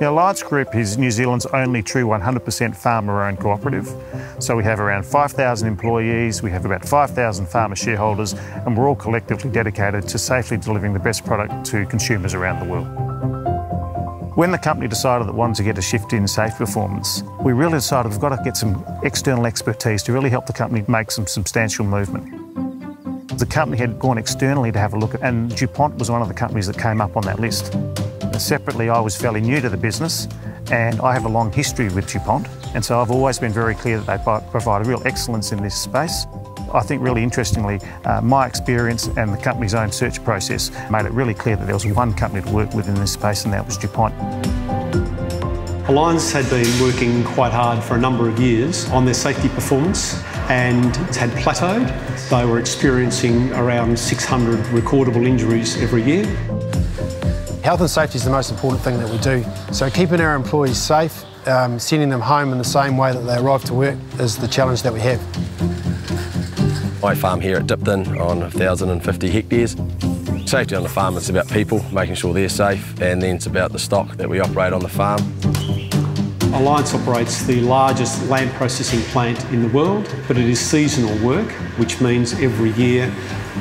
Now, Alliance Group is New Zealand's only true 100% farmer-owned cooperative. So we have around 5,000 employees, we have about 5,000 farmer shareholders, and we're all collectively dedicated to safely delivering the best product to consumers around the world. When the company decided that it wanted to get a shift in safety performance, we really decided we've got to get some external expertise to really help the company make some substantial movement. The company had gone externally to have a look at, and DuPont was one of the companies that came up on that list. Separately, I was fairly new to the business and I have a long history with DuPont, and so I've always been very clear that they provide a real excellence in this space. I think really interestingly, my experience and the company's own search process made it really clear that there was one company to work with in this space, and that was DuPont. Alliance had been working quite hard for a number of years on their safety performance and had plateaued. They were experiencing around 600 recordable injuries every year. Health and safety is the most important thing that we do. So keeping our employees safe, sending them home in the same way that they arrive to work is the challenge that we have. I farm here at Dipton on 1,050 hectares. Safety on the farm is about people, making sure they're safe, and then it's about the stock that we operate on the farm. Alliance operates the largest lamb processing plant in the world, but it is seasonal work, which means every year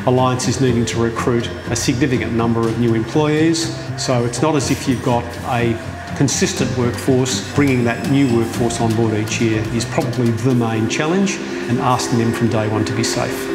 Alliance is needing to recruit a significant number of new employees. So it's not as if you've got a consistent workforce. Bringing that new workforce on board each year is probably the main challenge, and asking them from day one to be safe.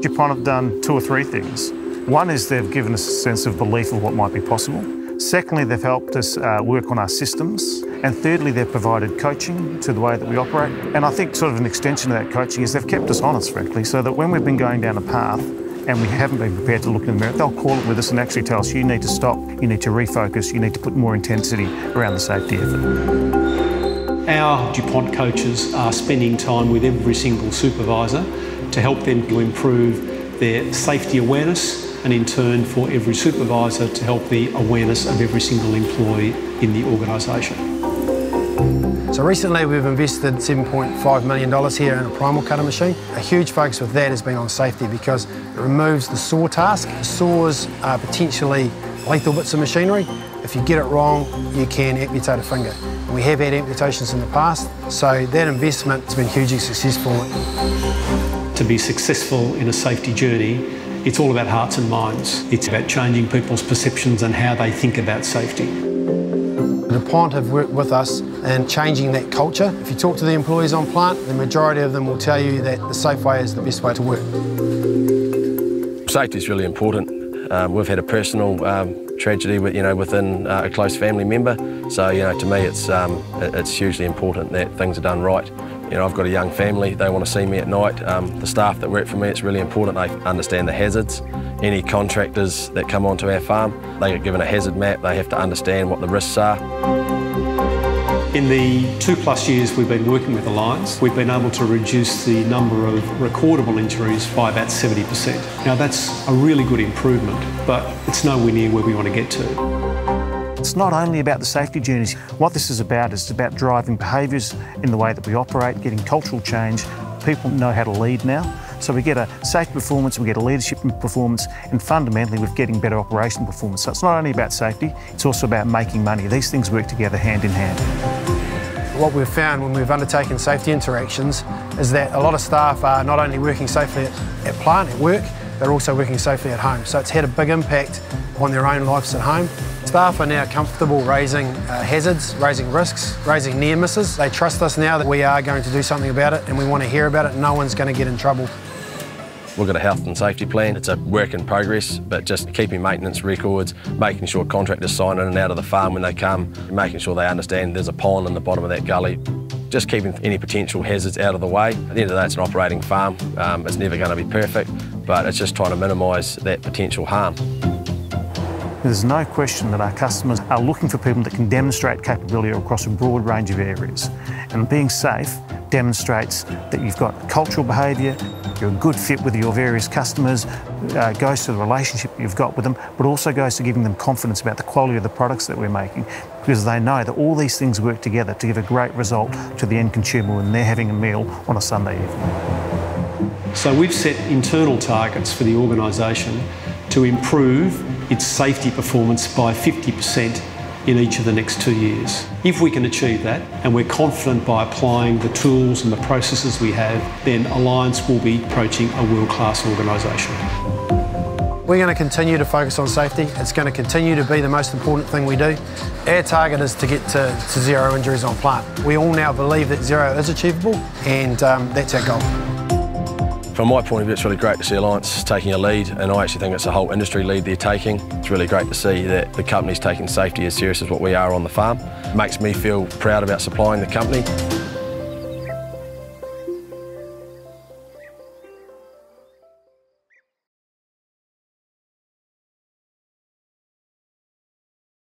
DuPont have done two or three things. One is they've given us a sense of belief of what might be possible. Secondly, they've helped us work on our systems. And thirdly, they've provided coaching to the way that we operate. And I think sort of an extension of that coaching is they've kept us honest, frankly, so that when we've been going down a path and we haven't been prepared to look in the mirror, they'll call it with us and actually tell us, you need to stop, you need to refocus, you need to put more intensity around the safety effort. Our DuPont coaches are spending time with every single supervisor to help them to improve their safety awareness, and in turn for every supervisor to help the awareness of every single employee in the organisation. So recently we've invested $7.5 million here in a primal cutter machine. A huge focus with that has been on safety because it removes the saw task. Saws are potentially lethal bits of machinery. If you get it wrong, you can amputate a finger. And we have had amputations in the past, so that investment has been hugely successful. To be successful in a safety journey, it's all about hearts and minds. It's about changing people's perceptions and how they think about safety. DuPont have worked with us in changing that culture. If you talk to the employees on plant, the majority of them will tell you that the safe way is the best way to work. Safety is really important. We've had a personal tragedy within a close family member, so to me it's hugely important that things are done right. I've got a young family, they want to see me at night. The staff that work for me, it's really important they understand the hazards. Any contractors that come onto our farm, they get given a hazard map, they have to understand what the risks are. In the 2+ years we've been working with Alliance, we've been able to reduce the number of recordable injuries by about 70%. Now that's a really good improvement, but it's nowhere near where we want to get to. It's not only about the safety journeys. What this is about driving behaviours in the way that we operate, getting cultural change. People know how to lead now. So we get a safety performance, we get a leadership performance, and fundamentally we're getting better operational performance. So it's not only about safety, it's also about making money. These things work together hand in hand. What we've found when we've undertaken safety interactions is that a lot of staff are not only working safely at plant, at work, they're also working safely at home. So it's had a big impact on their own lives at home. Staff are now comfortable raising hazards, raising risks, raising near misses. They trust us now that we are going to do something about it and we want to hear about it. No one's going to get in trouble. We've got a health and safety plan. It's a work in progress, but just keeping maintenance records, making sure contractors sign in and out of the farm when they come, making sure they understand there's a pond in the bottom of that gully, just keeping any potential hazards out of the way. At the end of the day, it's an operating farm. It's never going to be perfect, but it's just trying to minimise that potential harm. There's no question that our customers are looking for people that can demonstrate capability across a broad range of areas. And being safe demonstrates that you've got cultural behaviour, you're a good fit with your various customers, goes to the relationship you've got with them, but also goes to giving them confidence about the quality of the products that we're making, because they know that all these things work together to give a great result to the end consumer when they're having a meal on a Sunday evening. So we've set internal targets for the organisation to improve its safety performance by 50% in each of the next 2 years. If we can achieve that, and we're confident by applying the tools and the processes we have, then Alliance will be approaching a world-class organisation. We're going to continue to focus on safety. It's going to continue to be the most important thing we do. Our target is to get to zero injuries on plant. We all now believe that zero is achievable, and that's our goal. From my point of view, it's really great to see Alliance taking a lead, and I actually think it's a whole industry lead they're taking. It's really great to see that the company's taking safety as serious as what we are on the farm. It makes me feel proud about supplying the company.